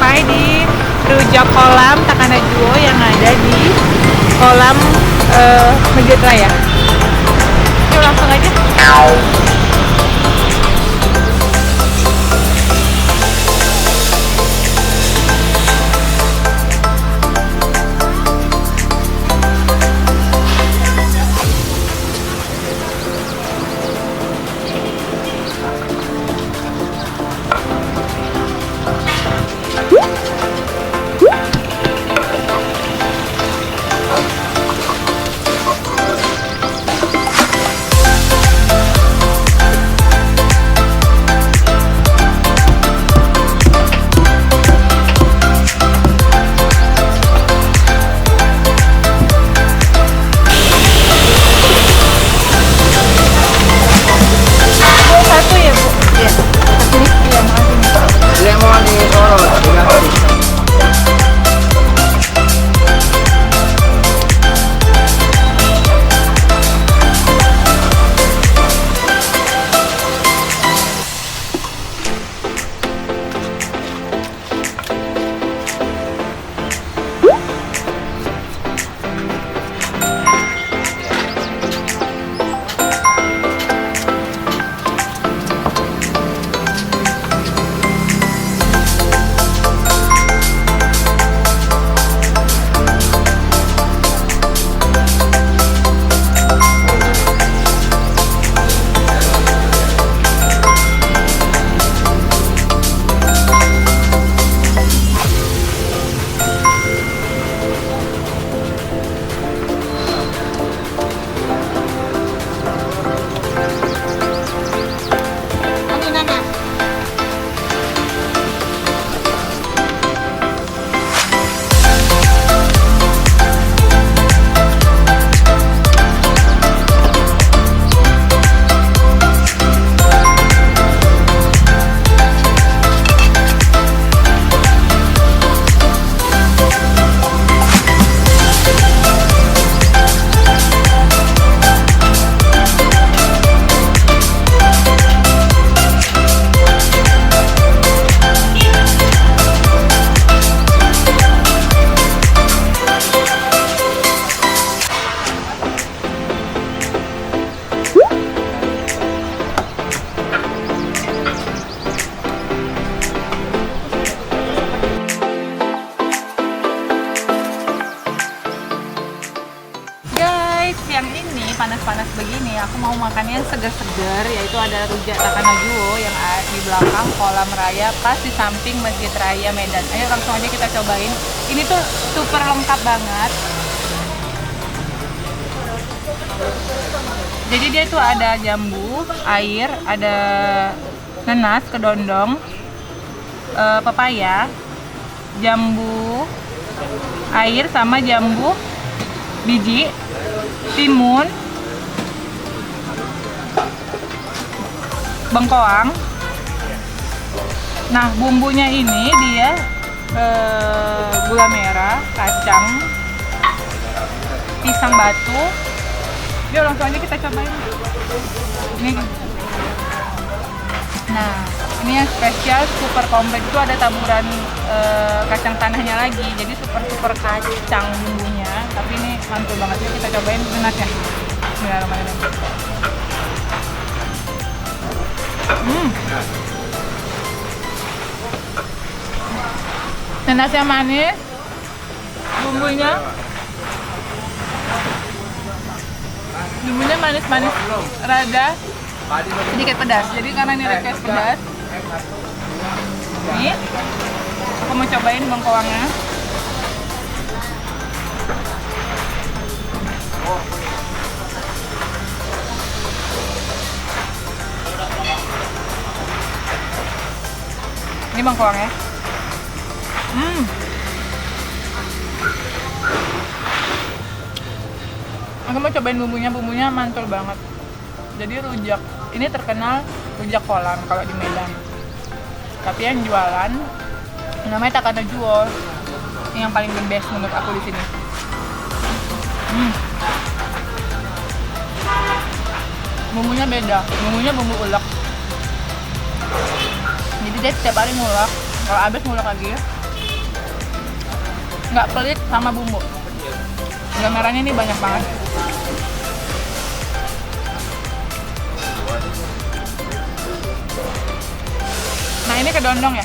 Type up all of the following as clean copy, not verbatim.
sampai di rujak kolam Takanajuo yang ada di kolam Masjid Raya. Yuk langsung aja. Siang ini panas-panas begini aku mau makannya yang segar-segar, yaitu ada rujak Takanajuo yang di belakang kolam raya pas di samping Masjid Raya Medan. Ayo langsung aja kita cobain. Ini tuh super lengkap banget. Jadi dia tuh ada jambu, air, ada nanas, kedondong, pepaya, jambu, air sama jambu biji, timun, bengkoang. Nah, bumbunya ini dia gula merah, kacang, pisang batu. Yuk langsung aja kita cobain. Ini. Nah, ini yang spesial super komplit itu ada taburan kacang tanahnya lagi. Jadi super kacang bumbunya. Tapi ini mantul banget, yuk kita cobain nanasnya. Bismillahirrahmanirrahim. Nanasnya manis, bumbunya manis-manis, rada sedikit pedas. Jadi karena ini request pedas, nih aku mau cobain bengkoangnya. Ini bengkoangnya. Aku mau cobain bumbunya mantul banget. Jadi rujak ini terkenal rujak kolam kalau di Medan. Tapi yang jualan namanya Takanajuo. Ini yang paling the best menurut aku di sini. Bumbunya beda, bumbunya bumbu ulek. Jadi dia setiap hari ngulek, kalau habis ngulek lagi. nggak pelit sama bumbu. Gula merahnya ini banyak banget. Nah ini kedondong ya.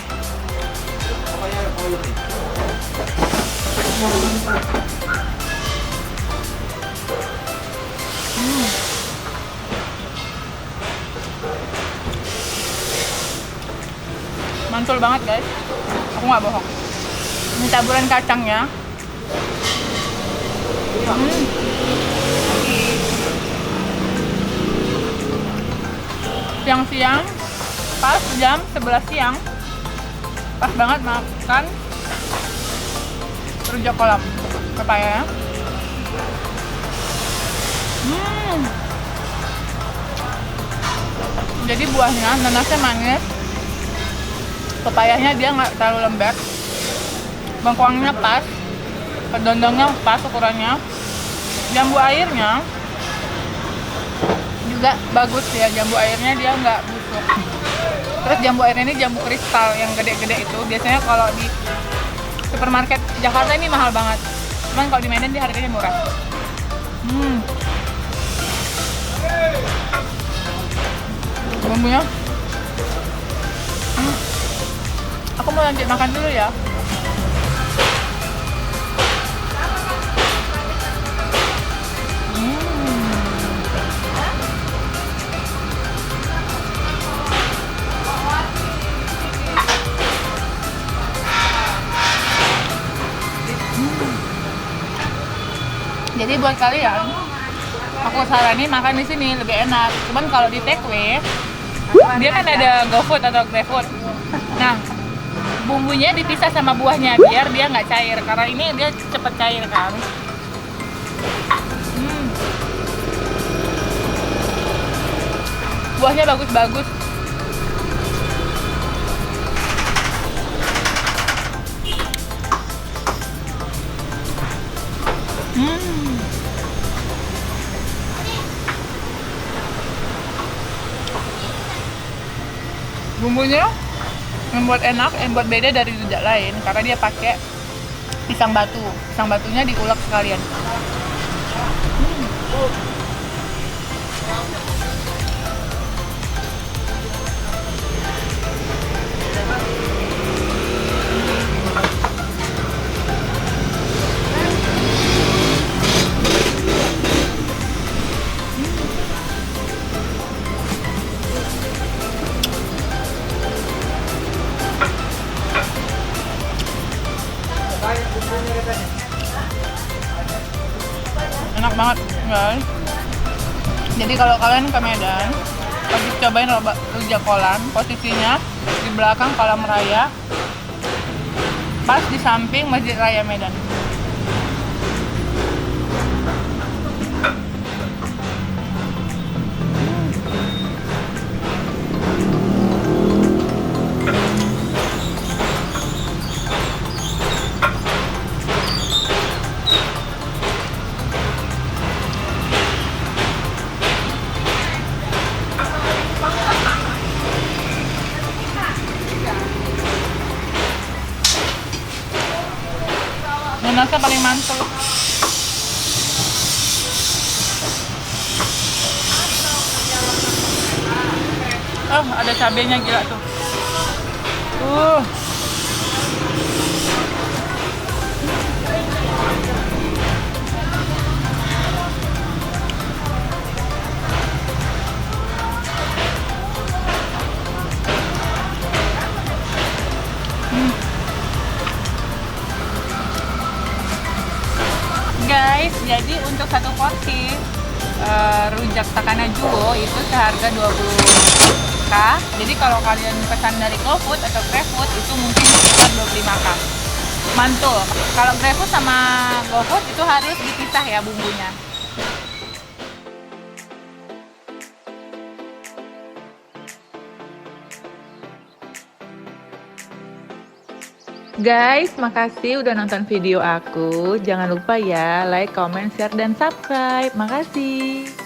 Mantul banget guys. Aku nggak bohong. Ini taburan kacangnya. Siang-siang, pas jam 11 siang, pas banget makan rujak kolam pepaya. Jadi buahnya, nanasnya manis, pepayanya dia nggak terlalu lembek, bengkoangnya pas, kedondongnya pas ukurannya, jambu airnya juga bagus ya, jambu airnya dia nggak busuk. Terus jambu airnya ini jambu kristal yang gede-gede itu, biasanya kalau di supermarket Jakarta ini mahal banget, cuman kalau di Medan dia harganya murah. Bumbunya aku mau lanjut makan dulu ya. Jadi buat kalian, aku saranin makan di sini lebih enak. Cuman kalau di take away, dia kan ada GoFood atau GrabFood. Nah, bumbunya dipisah sama buahnya biar dia nggak cair. Karena ini dia cepet cair kan. Buahnya bagus-bagus. Bumbunya yang buat enak, yang buat beda dari rujak lain karena dia pakai pisang batu. Pisang batunya diulek sekalian. Enak banget guys. Jadi kalau kalian ke Medan, wajib cobain rujak kolam. Posisinya di belakang kolam raya, pas di samping Masjid Raya Medan. Nanasnya paling mantul. Oh, ada cabenya gila tuh. Guys, jadi untuk satu porsi rujak Takanajuwo itu seharga 20.000. Jadi kalau kalian pesan dari GoFood atau GrabFood itu mungkin sekitar 25.000. Mantul. Kalau GrabFood sama GoFood itu harus dipisah ya bumbunya. Guys, makasih udah nonton video aku. Jangan lupa ya, like, comment, share, dan subscribe. Makasih.